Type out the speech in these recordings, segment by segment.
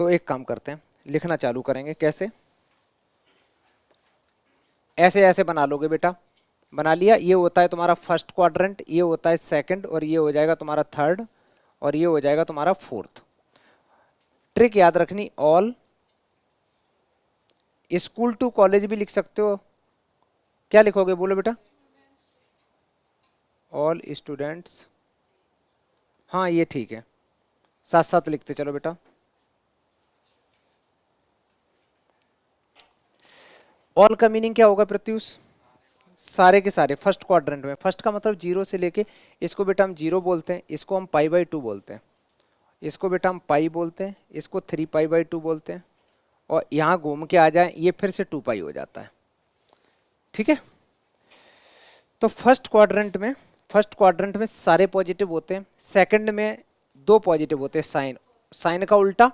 तो एक काम करते हैं, लिखना चालू करेंगे। कैसे? ऐसे ऐसे बना लोगे बेटा। बना लिया। ये होता है तुम्हारा फर्स्ट क्वाड्रेंट, ये होता है सेकंड, और ये हो जाएगा तुम्हारा थर्ड, और ये हो जाएगा तुम्हारा फोर्थ। ट्रिक याद रखनी, ऑल स्कूल टू कॉलेज भी लिख सकते हो। क्या लिखोगे बोलो बेटा? All students. हाँ ये ठीक है, साथ साथ लिखते चलो बेटा। ऑल का मीनिंग क्या होगा प्रत्युष? सारे के सारे फर्स्ट क्वाड्रेंट में। फर्स्ट का मतलब जीरो से लेके, इसको बेटा हम जीरो बोलते हैं, इसको हम पाई बाई टू बोलते हैं, इसको बेटा हम पाई बोलते हैं, इसको 3 पाई बाई 2 बोलते हैं, और यहाँ घूम के आ जाए ये फिर से 2 पाई हो जाता है। ठीक है? तो फर्स्ट क्वाड्रेंट में सारे पॉजिटिव होते हैं। सेकंड में 2 पॉजिटिव होते हैं, साइन, साइन का उल्टा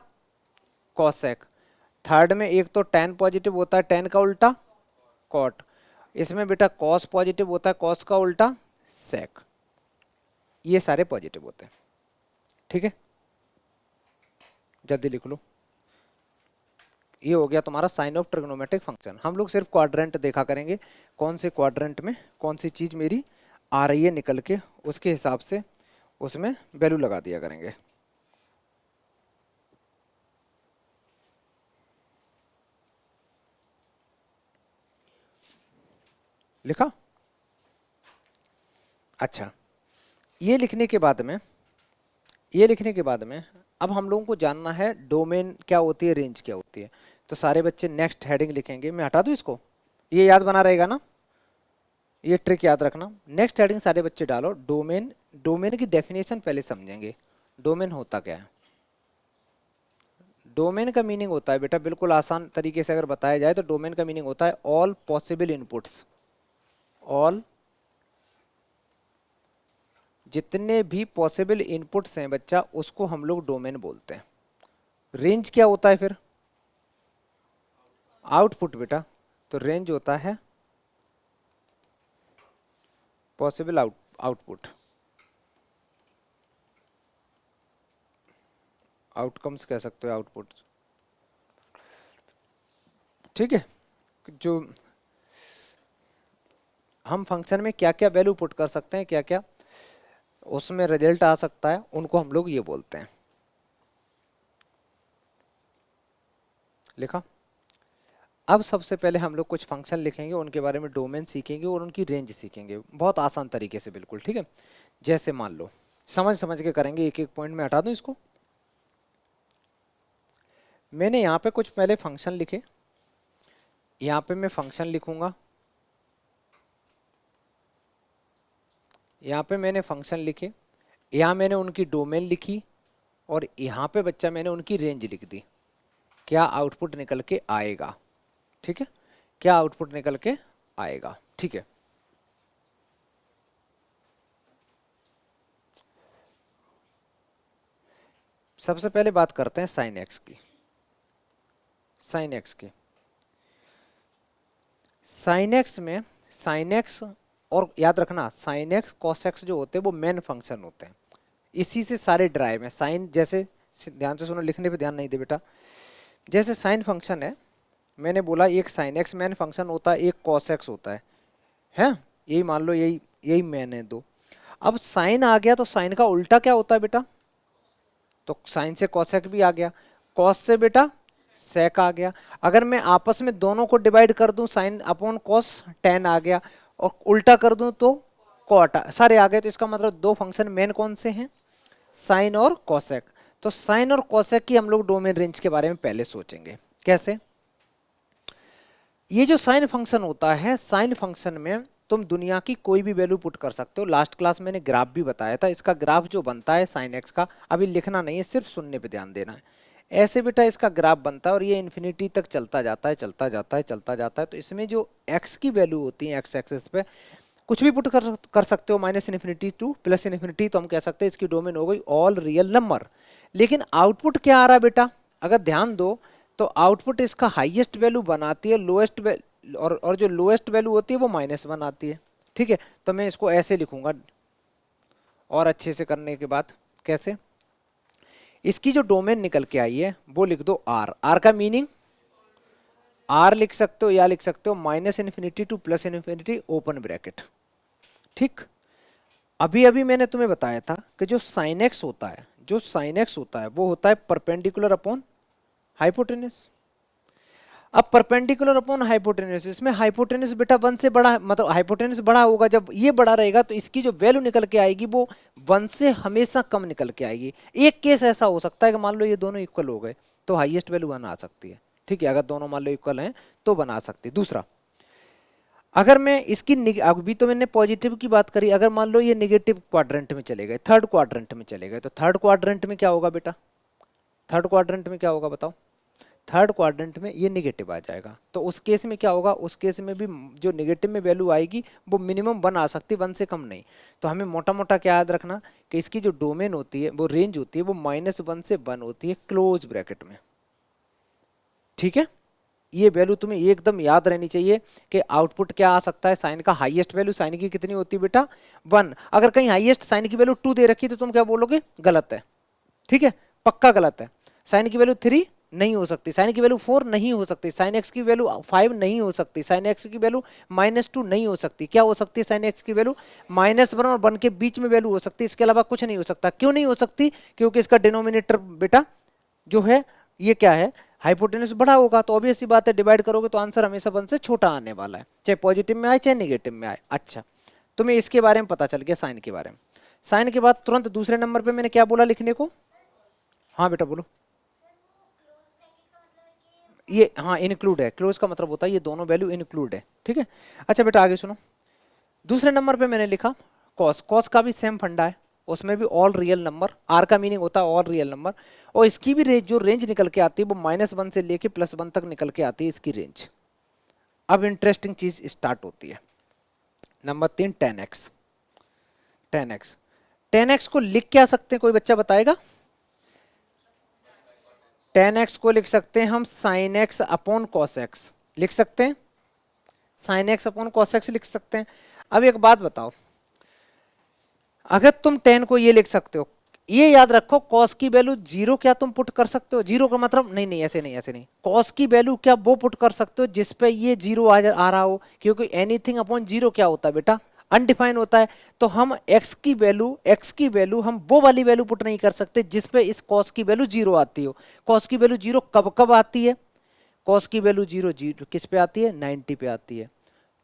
कॉसेक। थर्ड में एक तो टेन पॉजिटिव होता है, टेन का उल्टा कॉट। इसमें बेटा कॉस पॉजिटिव होता है, कॉस का उल्टा सेक। ये सारे पॉजिटिव होते हैं। ठीक है, जल्दी लिख लो। ये हो गया तुम्हारा साइन ऑफ ट्रिग्नोमेट्रिक फंक्शन। हम लोग सिर्फ क्वाड्रेंट देखा करेंगे, कौन से क्वाड्रेंट में कौन सी चीज मेरी आ रही है निकल के, उसके हिसाब से उसमें वैल्यू लगा दिया करेंगे। लिखा? अच्छा, ये लिखने के बाद में, ये लिखने के बाद में अब हम लोगों को जानना है डोमेन क्या होती है, रेंज क्या होती है। तो सारे बच्चे नेक्स्ट हेडिंग लिखेंगे। मैं हटा दूं इसको, ये याद बना रहेगा ना, ये ट्रिक याद रखना। नेक्स्ट हेडिंग सारे बच्चे डालो डोमेन। डोमेन की डेफिनेशन पहले समझेंगे, डोमेन होता क्या है। डोमेन का मीनिंग होता है बेटा, बिल्कुल आसान तरीके से अगर बताया जाए तो डोमेन का मीनिंग होता है ऑल पॉसिबल इनपुट्स। ऑल, जितने भी पॉसिबल इनपुट्स हैं बच्चा, उसको हम लोग डोमेन बोलते हैं। रेंज क्या होता है फिर? आउटपुट बेटा। तो रेंज होता है पॉसिबल आउटपुट, आउटकम्स कह सकते हो, आउटपुट। ठीक है, जो हम फंक्शन में क्या क्या वैल्यू पुट कर सकते हैं, क्या क्या उसमें रिजल्ट आ सकता है, उनको हम लोग ये बोलते हैं। लिखा? अब सबसे पहले हम लोग कुछ फंक्शन लिखेंगे, उनके बारे में डोमेन सीखेंगे और उनकी रेंज सीखेंगे, बहुत आसान तरीके से बिल्कुल। ठीक है, जैसे मान लो, समझ समझ के करेंगे, एक एक पॉइंट में हटा दूं इसको। मैंने यहाँ पे कुछ पहले फंक्शन लिखे, यहाँ पे मैं फंक्शन लिखूंगा, यहाँ पे मैंने फंक्शन लिखे, यहाँ मैंने उनकी डोमेन लिखी, और यहाँ पे बच्चा मैंने उनकी रेंज लिख दी। क्या आउटपुट निकल के आएगा? ठीक है, क्या आउटपुट निकल के आएगा? ठीक है, सबसे पहले बात करते हैं साइन एक्स की। साइन एक्स की, साइन एक्स में साइन एक्स, और याद रखना साइन एक्स कॉस एक्स जो होते हैं वो मेन फंक्शन होते हैं, इसी से सारे ड्राइव हैं। साइन जैसे, ध्यान से सुनो, लिखने पे ध्यान नहीं दे बेटा। जैसे साइन फंक्शन है, मैंने बोला एक साइन एक्स मेन फंक्शन होता है, एक कॉस एक्स होता है, यही मान लो, यही यही मेन है दो। अब साइन आ गया तो साइन का उल्टा क्या होता है बेटा? तो साइन से कॉसेक भी आ गया, कॉस से बेटा सेक आ गया। अगर मैं आपस में दोनों को डिवाइड कर दूं, साइन अपॉन कॉस टेन आ गया, और उल्टा कर दूं तो कॉट सारे आ गए। तो इसका मतलब दो फंक्शन मेन कौन से हैं? साइन और कॉसेक। तो साइन और कॉसेक की हम लोग डोमेन रेंज के बारे में पहले सोचेंगे। कैसे? ये जो साइन फंक्शन होता है, साइन फंक्शन में तुम दुनिया की कोई भी वैल्यू पुट कर सकते हो। लास्ट क्लास मैंने ग्राफ भी बताया था, इसका ग्राफ जो बनता है साइन एक्स का, अभी लिखना नहीं है, सिर्फ सुनने पे ध्यान देना है। ऐसे बेटा इसका ग्राफ बनता है, और ये इन्फिनिटी तक चलता जाता है, चलता जाता है, चलता जाता है। तो इसमें जो एक्स की वैल्यू होती है, एक्स एक्सिस पे कुछ भी पुट कर सकते हो, minus infinity two plus infinity. तो हम कह सकते हैं इसकी डोमेन हो गई ऑल रियल नंबर। लेकिन आउटपुट क्या आ रहा है बेटा? अगर ध्यान दो तो आउटपुट इसका हाईएस्ट वैल्यू बनाती है, लोएस्ट और जो लोएस्ट वैल्यू होती है वो -1 आती है। ठीक है, तो मैं इसको ऐसे लिखूंगा, और अच्छे से करने के बाद कैसे, इसकी जो डोमेन निकल के आई है वो लिख दो आर। आर का मीनिंग आर लिख सकते हो या लिख सकते हो minus infinity two plus infinity open bracket. ठीक, अभी अभी मैंने तुम्हें बताया था कि जो साइन एक्स होता है, जो साइन एक्स होता है वो होता है परपेंडिकुलर अपॉन हाइपोटेनस। अब परपेंडिकुलर अपॉन हाइपोटेनस, इसमें हाइपोटेनस बेटा 1 से बड़ा, मतलब हाइपोटेनस बड़ा होगा, जब ये बड़ा रहेगा तो इसकी जो वैल्यू निकल के आएगी वो 1 से हमेशा कम निकल के आएगी। एक केस ऐसा हो सकता है कि मान लो ये दोनों इक्वल हो गए तो हाईएस्ट वैल्यू 1 आ सकती है। ठीक है, अगर दोनों मान लो इक्वल हैं तो बना सकती है। दूसरा, अगर मैं इसकी अभी तो मैंने पॉजिटिव की बात करी, अगर मान लो ये नेगेटिव क्वाड्रेंट में चले गए, थर्ड क्वाड्रेंट में चले गए, तो थर्ड क्वाड्रेंट में क्या होगा बेटा? थर्ड क्वाड्रेंट में क्या होगा बताओ? थर्ड क्वाड्रेंट में ये नेगेटिव आ जाएगा। तो उस केस में क्या होगा? उस केस में भी जो नेगेटिव में वैल्यू आएगी वो मिनिमम 1 आ सकती है, 1 से कम नहीं। तो हमें मोटा मोटा क्या याद रखना कि इसकी जो डोमेन होती है, वो रेंज होती है, वो -1 से 1 होती है क्लोज ब्रैकेट में। ठीक है, ये वैल्यू तुम्हें एकदम याद रहनी चाहिए कि आउटपुट क्या आ सकता है। साइन का हाईएस्ट वैल्यू साइन की कितनी होती है बेटा? 1। अगर कहीं हाईएस्ट साइन की वैल्यू 2 दे रखी है तो तुम क्या बोलोगे? गलत है। ठीक है, पक्का गलत है। साइन की वैल्यू 3 नहीं हो सकती, साइन की वैल्यू 4 नहीं हो सकती, साइन एक्स की वैल्यू 5 नहीं हो सकती, साइन एक्स की वैल्यू -2 नहीं हो सकती। क्या हो सकती है? साइन एक्स की वैल्यू -1 और 1 के बीच में वैल्यू हो सकती है, इसके अलावा कुछ नहीं हो सकता। क्यों नहीं हो सकती? क्योंकि इसका डिनोमिनेटर बेटा जो है ये क्या है? हाइपोटेनस बड़ा होगा, तो ऑब्वियस सी बात है डिवाइड करोगे तो आंसर हमेशा 1 से छोटा आने वाला है, चाहे पॉजिटिव में आए चाहे नेगेटिव में आए। अच्छा, तुम्हें इसके बारे में पता चल गया, साइन के बारे में। साइन के बाद तुरंत दूसरे नंबर पे मैंने क्या बोला लिखने को? हाँ बेटा बोलो। ये हाँ इंक्लूड है, क्लोज का मतलब होता है ये दोनों वैल्यू इंक्लूड है। ठीक है, अच्छा बेटा आगे सुनो। दूसरे नंबर पे मैंने लिखा कॉस। कॉस का भी सेम फंडा है, उसमें भी ऑल रियल नंबर। आर का मीनिंग होता है ऑल रियल नंबर, और इसकी भी रेंज जो रेंज निकल के आती है वो -1 से लेके +1 तक निकल के आती है इसकी रेंज। अब इंटरेस्टिंग चीज स्टार्ट होती है। Number 3 10x। 10x 10x को लिख क्या सकते हैं, कोई बच्चा बताएगा? 10x को लिख सकते हैं हम sign X upon cos x लिख सकते हैं, sign X upon cos x लिख सकते हैं। अब एक बात बताओ, अगर तुम 10 को ये लिख सकते हो, ये याद रखो कॉस की वैल्यू 0 क्या तुम पुट कर सकते हो? 0 का मतलब नहीं नहीं ऐसे नहीं, ऐसे नहीं। कॉस की वैल्यू क्या वो पुट कर सकते हो जिस पे ये 0 आ रहा हो, क्योंकि एनीथिंग अपॉन 0 क्या होता है बेटा? अनडिफाइन होता है। तो हम x की वैल्यू हम वो वाली वैल्यू पुट नहीं कर सकते जिस पे इस कॉस की वैल्यू 0 आती हो। कॉस की वैल्यू 0 कब कब आती है? कॉस की वैल्यू 0 किस पे आती है? 90 पे आती है,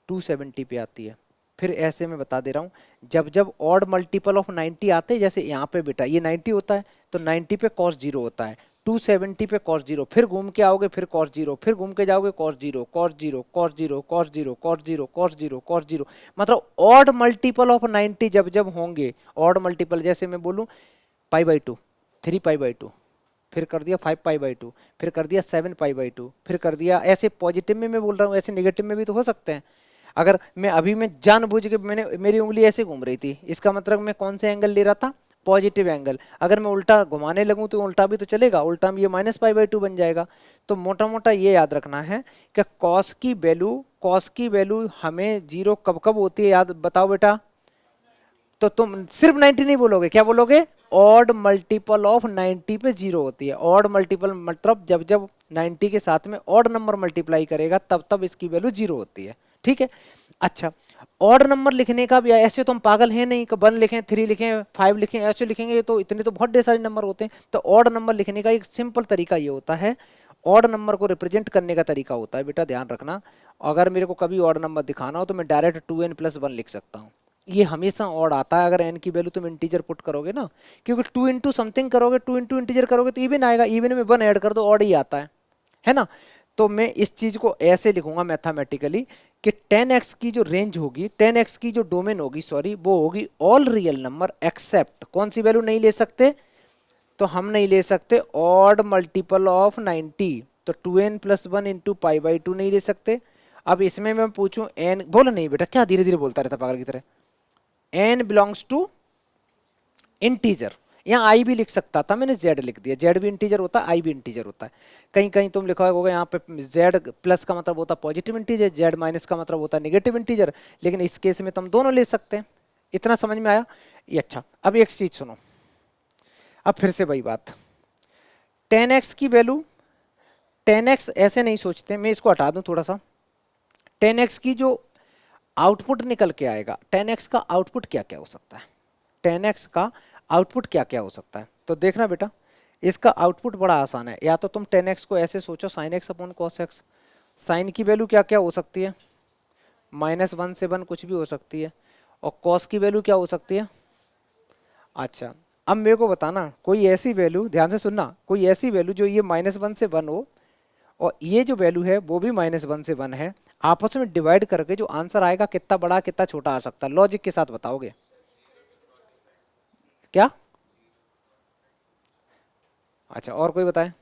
270 पे आती है। फिर ऐसे मैं बता दे रहा हूं, जब जब ऑड मल्टीपल ऑफ 90 आते हैं, जैसे यहाँ पे बेटा ये 90 होता है तो 90 पे cos 0 होता है, 270 पे cos 0, फिर घूम के आओगे फिर cos 0, फिर घूम के जाओगे cos 0 cos 0 cos 0 cos 0 cos 0 cos 0 cos 0। मतलब ऑड मल्टीपल ऑफ 90 जब जब होंगे, ऑड मल्टीपल जैसे मैं बोलूं π/2, 3π/2, फिर कर दिया 5π/2, फिर कर दिया 7π/2, फिर कर दिया, ऐसे पॉजिटिव में मैं बोल रहा हूँ, ऐसे नेगेटिव में भी तो हो सकते हैं। अगर मैं अभी मैं जानबूझ के मैंने मेरी उंगली ऐसे घूम रही थी, इसका मतलब मैं कौन से एंगल ले रहा था? Positive angle. अगर मैं उल्टा घुमाने लगूं तो उल्टा भी तो चलेगा, उल्टा में ये -π/2 बन जाएगा। तो मोटा मोटा ये याद रखना है कि कॉस की वैल्यू हमें 0 कब कब होती है, याद बताओ बेटा? तो तुम सिर्फ 90 नहीं बोलोगे, क्या बोलोगे? ऑड मल्टीपल ऑफ 90 पे 0 होती है। ऑड मल्टीपल मतलब जब जब 90 के साथ में ऑड नंबर मल्टीप्लाई करेगा तब तब इसकी वैल्यू 0 होती है। ठीक है, अच्छा ऑड नंबर लिखने का भी ऐसे तो हम पागल हैं नहीं कि 1 लिखें 3 लिखें 5 लिखें, ऐसे लिखेंगे तो इतने तो बहुत ढेर सारे नंबर होते हैं। तो ऑड नंबर लिखने का एक सिंपल तरीका ये होता है, ऑड नंबर को रिप्रेजेंट करने का तरीका होता है बेटा, ध्यान रखना। अगर मेरे को कभी ऑड नंबर दिखाना हो तो मैं डायरेक्ट 2n+1 लिख सकता हूँ, ये हमेशा ऑड आता है। अगर n की वैल्यू तुम इंटीजर पुट करोगे ना, क्योंकि 2 इंटू समथिंग करोगे, 2 इंटू इंटीजर करोगे तो इवन आएगा, इवन में 1 ऐड कर दो ऑड ही आता है ना। तो मैं इस चीज को ऐसे लिखूंगा मैथमेटिकली कि 10x की जो रेंज होगी, 10x की जो डोमेन होगी सॉरी, वो होगी ऑल रियल नंबर एक्सेप्ट कौन सी वैल्यू नहीं ले सकते? तो हम नहीं ले सकते ऑड मल्टीपल ऑफ 90, तो 2n+1 इंटू π/2 नहीं ले सकते। अब इसमें मैं पूछूं n, बोलो नहीं बेटा, क्या धीरे धीरे बोलता रहता पागल की तरह। n बिलोंग्स टू इंटीजर, यहाँ आई भी लिख सकता था, मैंने z लिख दिया, z भी इंटीजर होता है, आई भी इंटीजर होता है। कहीं कहीं तुम लिखा होगा यहाँ पे z प्लस का मतलब होता है पॉजिटिव इंटीजर, z माइनस का मतलब होता है नेगेटिव इंटीजर, लेकिन इस केस में तुम दोनों ले सकते हैं। इतना समझ में आया ये? अच्छा, अब एक चीज सुनो, अब फिर से वही बात, 10x की वैल्यू, 10x ऐसे नहीं सोचते, मैं इसको हटा दूं थोड़ा सा। 10x की जो आउटपुट निकल के आएगा, 10x का आउटपुट क्या क्या हो सकता है, 10x का आउटपुट क्या क्या हो सकता है, तो देखना बेटा इसका आउटपुट बड़ा आसान है। या तो तुम 10x को ऐसे सोचो sine X upon cos X, sine की वैल्यू क्या क्या हो सकती है, -1 से 1 कुछ भी हो सकती है, और कॉस की वैल्यू क्या हो सकती है। अच्छा, अब मेरे को बताना कोई ऐसी वैल्यू, ध्यान से सुनना, कोई ऐसी वैल्यू जो ये -1 से 1 हो और ये जो वैल्यू है वो भी -1 से 1 है, आपस में डिवाइड करके जो आंसर आएगा कितना बड़ा कितना छोटा आ सकता है, लॉजिक के साथ बताओगे क्या। अच्छा, और कोई बताए,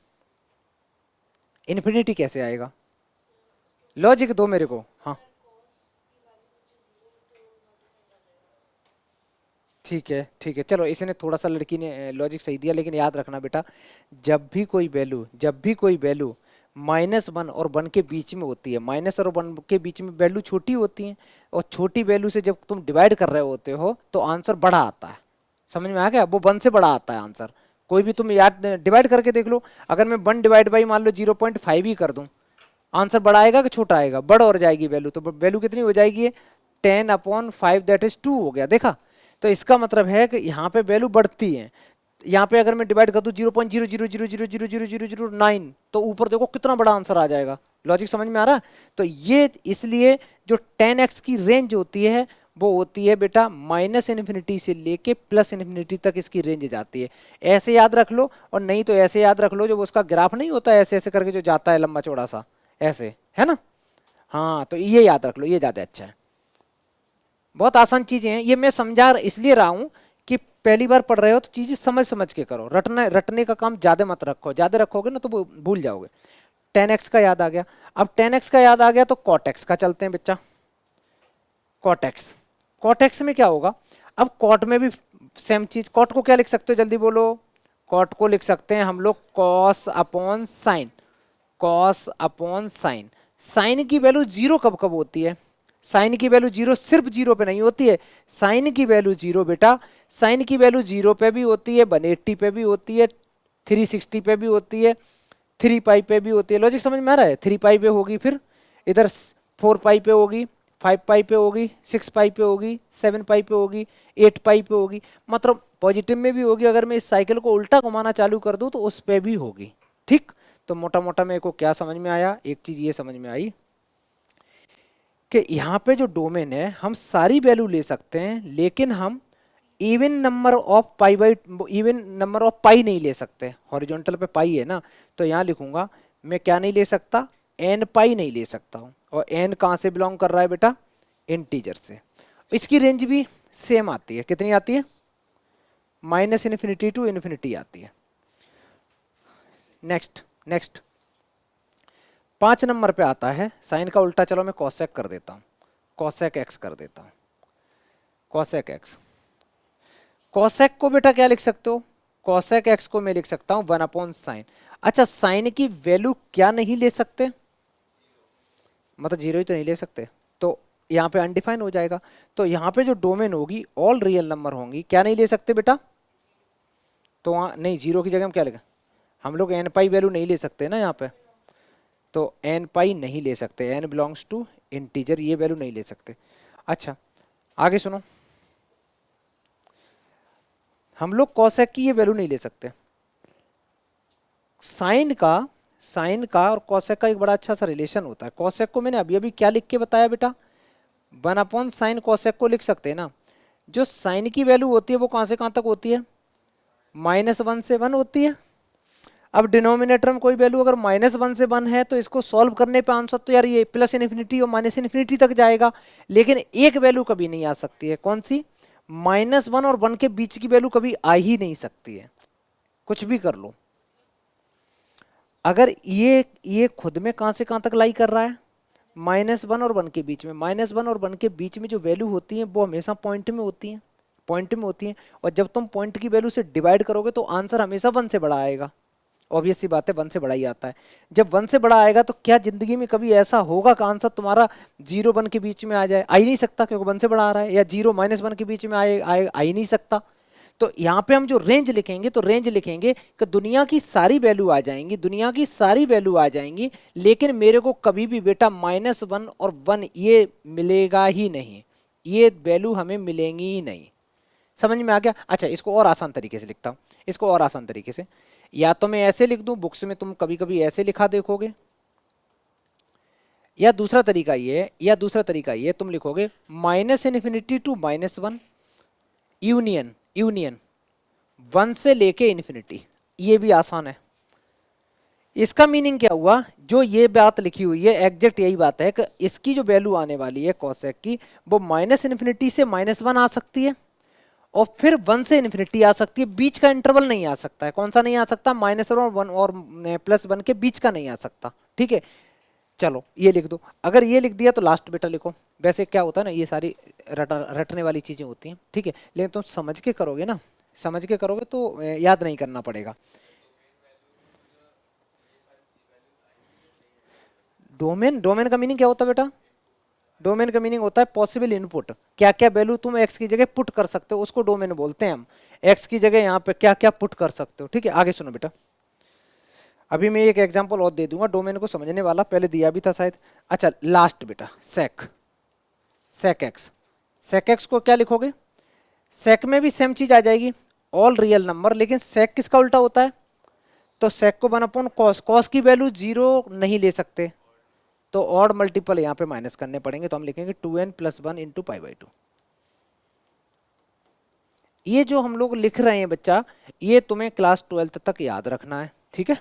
इन्फिनिटी कैसे आएगा, लॉजिक दो मेरे को। हाँ ठीक है ठीक है, चलो इसने थोड़ा सा लड़की ने लॉजिक सही दिया, लेकिन याद रखना बेटा जब भी कोई वैल्यू -1 और 1 के बीच में होती है, माइनस और 1 के बीच में वैल्यू छोटी होती है, और छोटी वैल्यू से जब तुम डिवाइड कर रहे होते हो तो आंसर बड़ा आता है। समझ में आ गया, वो 1 से बड़ा आता है आंसर। कोई भी तुम याद डिवाइड करके देख लो, अगर मैं 1 डिवाइड बाई मान लो 0.5 ही कर दूं, आंसर बड़ा आएगा कि छोटा आएगा, बड़ा और जाएगी वैल्यू, तो वैल्यू कितनी हो जाएगी, 10/5 दैट इज 2 हो गया, देखा। तो इसका मतलब है कि यहाँ पे वैल्यू बढ़ती है। यहाँ पे अगर मैं डिवाइड कर दूं 0.00000009, तो ऊपर देखो कितना बड़ा आंसर आ जाएगा। लॉजिक समझ में आ रहा है। तो ये इसलिए जो 10x की रेंज होती है वो होती है बेटा -इन्फिनिटी से लेके +इन्फिनिटी तक इसकी रेंज जाती है। ऐसे याद रख लो, और नहीं तो ऐसे याद रख लो, जो उसका ग्राफ नहीं होता है ऐसे ऐसे करके जो जाता है लंबा चौड़ा सा, ऐसे है ना। हाँ तो ये याद रख लो, ये ज्यादा अच्छा है। बहुत आसान चीजें हैं, ये मैं समझा इसलिए रहा हूं कि पहली बार पढ़ रहे हो तो चीजें समझ समझ के करो, रटना रटने का काम ज्यादा मत रखो, ज्यादा रखोगे ना तो भूल जाओगे। 10x का याद आ गया। अब 10x का याद आ गया तो cot x का चलते हैं बच्चा। cot x में क्या होगा, अब cot में भी सेम चीज, cot को क्या लिख सकते हो जल्दी बोलो। cot को लिख सकते हैं हम लोग cos upon sine, cos upon sine. Sine की वैल्यू जीरो कब कब होती है, साइन की वैल्यू जीरो सिर्फ जीरो पे नहीं होती है, साइन की वैल्यू जीरो बेटा, साइन की वैल्यू जीरो पे भी होती है, 180 पे भी होती है, 360 पे भी होती है, 3 पाई पे भी होती है। लॉजिक समझ में आ रहा है, 3 पाई पे होगी, फिर इधर 4 पाई पे होगी, 5 पाई पे होगी, 6 पाई पे होगी, 7 पाई पे होगी, 8 पाई पे होगी, मतलब पॉजिटिव में भी होगी। अगर मैं इस साइकिल को उल्टा घुमाना चालू कर दूं तो उस पे भी होगी। ठीक, तो मोटा मोटा मेरे को क्या समझ में आया, एक चीज ये समझ में आई कि यहाँ पे जो डोमेन है हम सारी वैल्यू ले सकते हैं, लेकिन हम even number of pi by even number of pi नहीं ले सकते। हॉरिजॉन्टल पे पाई है ना, तो यहाँ लिखूंगा मैं क्या नहीं ले सकता, एन पाई नहीं ले सकता हूँ। और एन कहाँ से बिलोंग कर रहा है बेटा, इंटीजर से। इसकी रेंज भी सेम आती है, कितनी आती है, -इन्फिनिटी टू इन्फिनिटी आती है। नेक्स्ट नेक्स्ट 5 नंबर पे आता है साइन का उल्टा, चलो मैं कॉसेक कर देता हूँ, कॉसेक एक्स कर देता हूँ, कॉसेक एक्स। कॉसेक को बेटा क्या लिख सकते हो, कॉसेक एक्स को मैं लिख सकता हूँ 1/साइन। अच्छा, साइन की वैल्यू क्या नहीं ले सकते, मतलब जीरो ही तो नहीं ले सकते, तो यहाँ पे अनडिफाइन हो जाएगा। तो यहाँ पे जो डोमेन होगी ऑल रियल नंबर होंगी, क्या नहीं ले सकते बेटा, तो वहाँ नहीं, जीरो की जगह हम क्या लिखें, हम लोग एन पाई वैल्यू नहीं ले सकते ना यहाँ पे, तो एन पाई नहीं ले सकते, एन बिलोंग्स टू इंटीजर, ये वैल्यू नहीं ले सकते। अच्छा आगे सुनो, हम लोग कॉसेक की ये वैल्यू नहीं ले सकते। साइन का और कॉसेक का एक बड़ा अच्छा सा रिलेशन होता है। कॉसेक को मैंने अभी अभी क्या लिख के बताया बेटा, 1/साइन कॉसेक को लिख सकते हैं ना। जो साइन की वैल्यू होती है वो कहां से कहां तक होती है, -1 से 1 होती है। अब डिनोमिनेटर में कोई वैल्यू अगर -1 से 1 है तो इसको सॉल्व करने पे आंसर तो यार ये +इन्फिनिटी और -इन्फिनिटी तक जाएगा, लेकिन एक वैल्यू कभी नहीं आ सकती है, कौन सी, -1 और 1 के बीच की वैल्यू कभी आ ही नहीं सकती है, कुछ भी कर लो। अगर ये खुद में कहां से कहां तक लाई कर रहा है, -1 और 1 के बीच में, -1 और 1 के बीच में जो वैल्यू होती है वो हमेशा पॉइंट में होती है, पॉइंट में होती है। और जब तुम पॉइंट की वैल्यू से डिवाइड करोगे तो आंसर हमेशा 1 से बड़ा आएगा। ऑब्वियस सी बात है, 1 से बड़ा ही आता है। जब 1 से बड़ा आएगा तो क्या जिंदगी में कभी ऐसा होगा कि आंसर तुम्हारा 0 1 के बीच में आ जाए, आ ही नहीं सकता, क्योंकि 1 से बड़ा आ रहा है, या 0 -1 के बीच में आ ही नहीं सकता। तो यहाँ पे हम जो रेंज लिखेंगे तो रेंज लिखेंगे कि दुनिया की सारी वैल्यू आ जाएंगी, दुनिया की सारी वैल्यू आ जाएंगी, लेकिन मेरे को कभी भी बेटा -1 और 1 ये मिलेगा ही नहीं, ये वैल्यू हमें मिलेंगी ही नहीं। समझ में आ गया? अच्छा, इसको और आसान तरीके से लिखता हूँ, इसको और आसान तरीके से, या तो मैं ऐसे लिख दूं, बुक्स में तुम कभी कभी ऐसे लिखा देखोगे, या दूसरा तरीका ये, या दूसरा तरीका ये तुम लिखोगे -∞ टू -1 यूनियन, यूनियन 1 से लेके इन्फिनिटी। ये भी आसान है। इसका मीनिंग क्या हुआ, जो ये बात लिखी हुई है एग्जैक्ट यही बात है कि इसकी जो वैल्यू आने वाली है कोसेक की, वो -∞ से -1 आ सकती है और फिर 1 से इन्फिनिटी आ सकती है, बीच का इंटरवल नहीं आ सकता है। कौन सा नहीं आ सकता? -1 और +1 के बीच का नहीं आ सकता। ठीक है, चलो ये लिख दो। अगर ये लिख दिया तो लास्ट बेटा लिखो। वैसे क्या होता है ना, ये सारी रटने वाली चीजें होती हैं, ठीक है, लेकिन तुम समझ के करोगे ना, समझ के करोगे तो याद नहीं करना पड़ेगा। डोमेन, डोमेन का मीनिंग क्या होता है बेटा? डोमेन का मीनिंग होता है पॉसिबल इनपुट। क्या क्या वैल्यू तुम एक्स की जगह पुट कर सकते हो, उसको डोमेन बोलते हैं हम। एक्स की जगह यहाँ पे क्या क्या पुट कर सकते हो। ठीक है, आगे सुनो बेटा, अभी मैं एक एग्जांपल और दे दूंगा डोमेन को समझने वाला, पहले दिया भी था शायद। अच्छा लास्ट बेटा, सेक, सेक एक्स, सेक एक्स को क्या लिखोगे? सेक में भी सेम चीज आ जाएगी, ऑल रियल नंबर, लेकिन सेक किसका उल्टा होता है? तो सेक को 1/cos, कॉस की वैल्यू 0 नहीं ले सकते, तो ऑड मल्टीपल यहाँ पे माइनस करने पड़ेंगे, तो हम लिखेंगे 2n+1 इंटू π/2। ये जो हम लोग लिख रहे हैं बच्चा, ये तुम्हें क्लास 12th तक याद रखना है। ठीक है,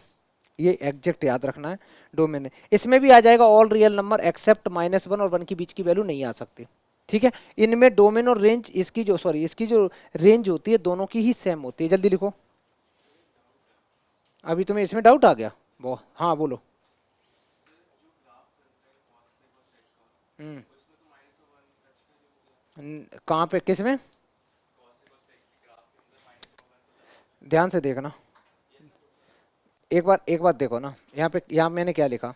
ये एग्जैक्ट याद रखना है। डोमेन इसमें भी आ जाएगा ऑल रियल नंबर एक्सेप्ट -1 और 1 के बीच की वैल्यू नहीं आ सकती। ठीक है, इनमें डोमेन और रेंज, इसकी जो सॉरी इसकी जो रेंज होती है दोनों की ही सेम होती है। जल्दी लिखो, अभी तुम्हें इसमें डाउट आ गया वो? हाँ बोलो। कहाँ पे, किस में? ध्यान से देखना, एक बार देखो ना, यहाँ पे, यहाँ मैंने क्या लिखा,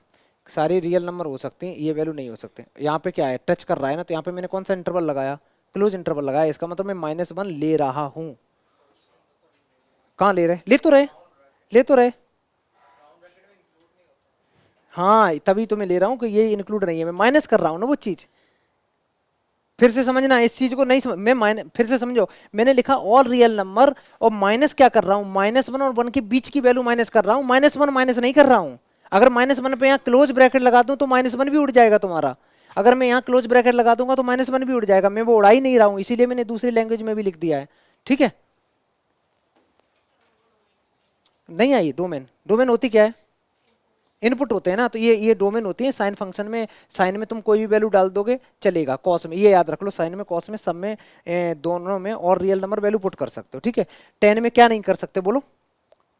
सारी रियल नंबर हो सकती हैं, ये वैल्यू नहीं हो सकते। यहाँ पे क्या है, टच कर रहा है ना, तो यहाँ पे मैंने कौन सा इंटरवल लगाया? क्लोज इंटरवल लगाया। इसका मतलब मैं -1 ले रहा हूँ। कहाँ ले रहे? ले तो रहे, ले तो रहे। हाँ तभी तो मैं ले रहा हूँ कि ये इंक्लूड नहीं है, मैं माइनस कर रहा हूँ ना वो चीज। फिर से समझना इस चीज को, नहीं समझ मैं फिर से समझो, मैंने लिखा ऑल रियल नंबर और माइनस क्या कर रहा हूँ, -1 और 1 के बीच की वैल्यू माइनस कर रहा हूँ, -1 माइनस नहीं कर रहा हूँ। अगर -1 पे यहाँ क्लोज ब्रैकेट लगा दूं तो -1 भी उड़ जाएगा तुम्हारा। अगर मैं यहाँ क्लोज ब्रैकेट लगा दूंगा तो -1 भी उड़ जाएगा, मैं वो उड़ा ही नहीं रहा हूँ, इसीलिए मैंने दूसरी लैंग्वेज में भी लिख दिया है। ठीक है, नहीं आई डोमेन? डोमेन होती क्या है? इनपुट होते हैं ना, तो ये डोमेन होती है। साइन फंक्शन में, साइन में तुम कोई भी वैल्यू डाल दोगे चलेगा, कॉस में ये याद रख लो, साइन में, कॉस में, सब में, दोनों में और रियल नंबर वैल्यू पुट कर सकते हो। ठीक है, टेन में क्या नहीं कर सकते बोलो?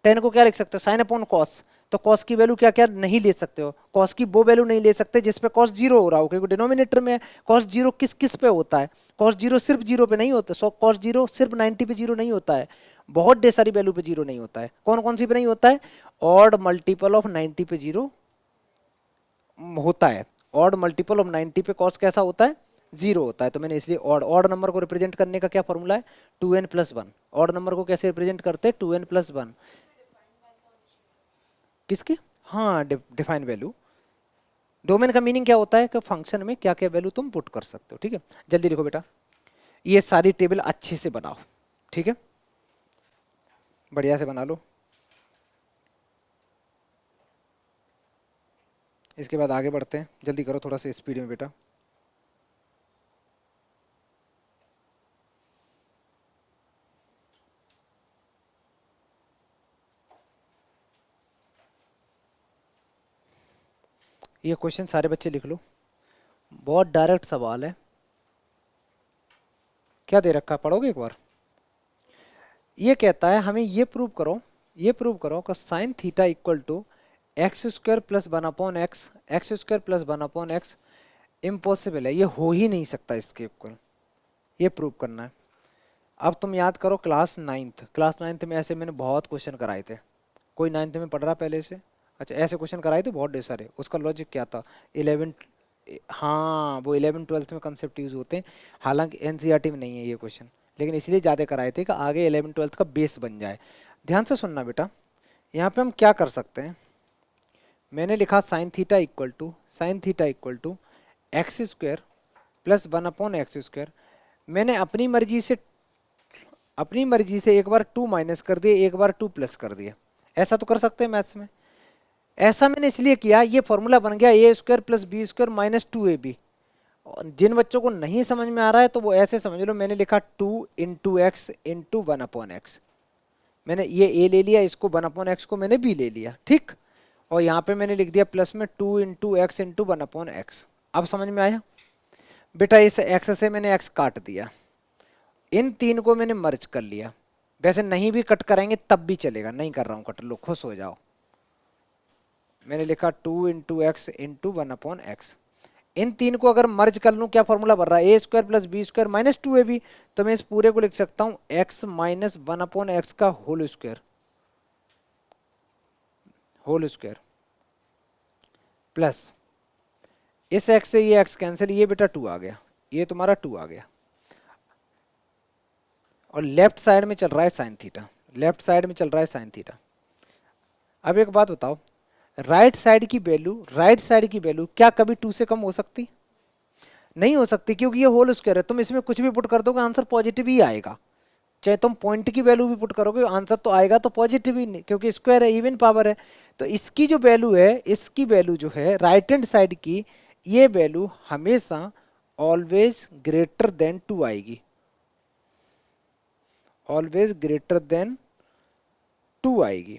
टेन को क्या लिख सकते हो? साइन अपॉन कॉस, तो कॉस की वैल्यू क्या क्या नहीं ले सकते हो? कॉस की वो वैल्यू नहीं ले सकते जिसपे कॉस 0 हो रहा हो, क्योंकि डिनोमिनेटर में कॉस 0 किस किस पे होता है? कॉस 0 सिर्फ 0 पे नहीं होता, सो कॉस 0 सिर्फ 90 पे 0 नहीं होता है, बहुत ढेर सारी वैल्यू पे 0 नहीं होता है। कौन कौन सी पे नहीं होता है? ऑड मल्टीपल ऑफ 90 पे 0 होता है। ऑड मल्टीपल ऑफ 90 पे कॉस कैसा होता है? 0 होता है। तो मैंने इसलिए ऑड, ऑड नंबर को रिप्रेजेंट करने का क्या फॉर्मूला है? 2n+1। ऑड नंबर को कैसे रिप्रेजेंट करते हैं? 2n+1। किसके? हाँ, डिफाइन वैल्यू। डोमेन का मीनिंग क्या होता है कि फंक्शन में क्या क्या वैल्यू तुम पुट कर सकते हो। ठीक है, जल्दी लिखो बेटा, ये सारी टेबल अच्छे से बनाओ। ठीक है, बढ़िया से बना लो। इसके बाद आगे बढ़ते हैं, जल्दी करो थोड़ा सा स्पीड में बेटा। ये क्वेश्चन सारे बच्चे लिख लो, बहुत डायरेक्ट सवाल है। क्या दे रखा है, पढ़ोगे एक बार? ये कहता है हमें ये प्रूव करो, ये प्रूव करो कि sine theta equal to x² + 1/x, x² + 1/x impossible है, ये हो ही नहीं सकता इसके इक्वल, ये प्रूव करना है। अब तुम याद करो क्लास 9th, क्लास 9th में ऐसे मैंने बहुत क्वेश्चन कराए थे। कोई 9th में पढ़ रहा पहले से? अच्छा, ऐसे क्वेश्चन कराए थे बहुत ढेर सारे। उसका लॉजिक क्या था? 11, हाँ वो 11 12th में कंसेप्ट यूज होते हैं, हालांकि एनसीईआरटी में नहीं है ये क्वेश्चन, लेकिन इसलिए ज़्यादा कराए थे कि आगे 11th-12th का बेस बन जाए। ध्यान से सुनना बेटा, यहाँ पे हम क्या कर सकते हैं, मैंने लिखा sine theta equal to X square plus 1/x²। मैंने अपनी मर्जी से एक बार 2 माइनस कर दिया, एक बार 2 प्लस कर दिया। ऐसा तो कर सकते हैं मैथ्स में। ऐसा मैंने इसलिए किया, ये फॉर्मूला बन गया a² plus b² minus 2ab। जिन बच्चों को नहीं समझ में आ रहा है तो वो ऐसे समझ लो, मैंने लिखा 2 इंटू एक्स इंटू 1/x। मैंने ये a ले लिया, इसको 1/x को मैंने b ले लिया, ठीक। और यहाँ पे मैंने लिख दिया प्लस में 2 इंटू एक्स इंटू 1/x। अब समझ में आया बेटा? इस x से मैंने x काट दिया, इन तीन को मैंने मर्ज कर लिया। वैसे नहीं भी कट कराएंगे तब भी चलेगा, नहीं कर रहा हूं कट, लो खुश हो जाओ। मैंने लिखा 2 इंटू एक्स इंटू 1/x। इन तीन को अगर मर्ज कर लूं, क्या फॉर्मूला बन रहा है, a² plus b² minus 2ab। तो मैं इस पूरे को लिख सकता हूं x माइनस 1/x का होल स्क्वायर प्लस इस x से ये x कैंसिल, ये बेटा 2 आ गया, ये तुम्हारा 2 आ गया। और लेफ्ट साइड में चल रहा है साइन थीटा, लेफ्ट साइड में चल रहा है साइन थीटा। अब एक बात बताओ, राइट साइड की वैल्यू क्या कभी 2 से कम हो सकती? नहीं हो सकती, क्योंकि ये होल स्क्वायर है। तुम इसमें कुछ भी पुट कर दोगे आंसर पॉजिटिव ही आएगा। चाहे तुम पॉइंट की वैल्यू भी पुट करोगे आंसर तो आएगा तो पॉजिटिव ही, नहीं क्योंकि स्क्वायर है, इवन पावर है। तो इसकी जो वैल्यू है, इसकी वैल्यू जो है राइट हैंड साइड की, ये वैल्यू हमेशा ऑलवेज ग्रेटर देन 2 आएगी, ऑलवेज ग्रेटर देन 2 आएगी।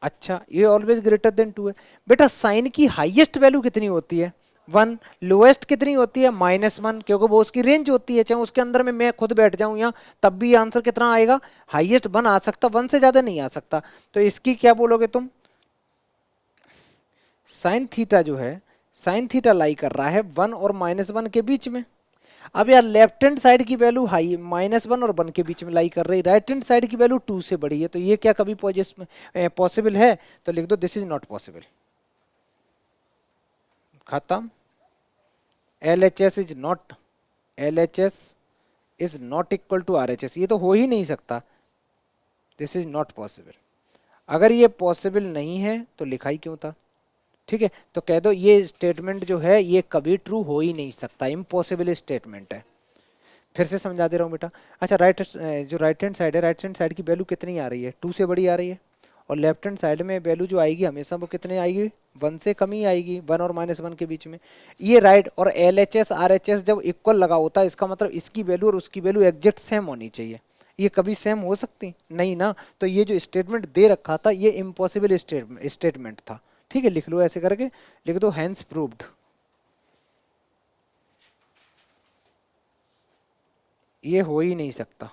अच्छा, ये ऑलवेज ग्रेटर देन 2 है बेटा। साइन की हाईएस्ट वैल्यू कितनी होती है? 1। लोएस्ट कितनी होती है? -1, क्योंकि वो उसकी रेंज होती है। चाहे उसके अंदर में मैं खुद बैठ जाऊं यहाँ, तब भी आंसर कितना आएगा? हाईएस्ट 1 आ सकता, 1 से ज्यादा नहीं आ सकता। तो इसकी क्या बोलोगे तुम? साइन थीटा जो है, साइन थीटा लाई कर रहा है 1 और -1 के बीच में। अब यार लेफ्ट हैंड साइड की वैल्यू हाई -1 और 1 के बीच में लाई कर रही, राइट हैंड साइड की वैल्यू 2 से बड़ी है। तो ये क्या कभी पॉसिबल है? तो लिख दो दिस इज नॉट पॉसिबल, खत्म। LHS is not equal to RHS, ये तो हो ही नहीं सकता, दिस इज नॉट पॉसिबल। अगर ये पॉसिबल नहीं है तो लिखा ही क्यों था? ठीक है, तो कह दो ये स्टेटमेंट जो है ये कभी ट्रू हो ही नहीं सकता, इम्पॉसिबल स्टेटमेंट है। फिर से समझा दे रहा हूँ बेटा। अच्छा, जो राइट हैंड साइड है, राइट हैंड साइड की वैल्यू कितनी आ रही है? 2 से बड़ी आ रही है। और लेफ्ट हैंड साइड में वैल्यू जो आएगी हमेशा वो कितने आएगी? 1 से कम ही आएगी, 1 और -1 के बीच में। ये राइट और LHS RHS जब इक्वल लगा होता है, इसका मतलब इसकी वैल्यू और उसकी वैल्यू एग्जैक्ट सेम होनी चाहिए। ये कभी सेम हो सकती नहीं ना। तो ये जो स्टेटमेंट दे रखा था ये इम्पॉसिबल स्टेटमेंट था। ठीक है, लिख लो ऐसे करके, लिख दो हैंस प्रूव्ड। ये हो ही नहीं सकता।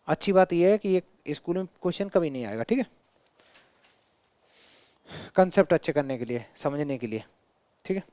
अच्छी बात यह है कि ये स्कूल में क्वेश्चन कभी नहीं आएगा। ठीक है, कंसेप्ट अच्छे करने के लिए, समझने के लिए। ठीक है।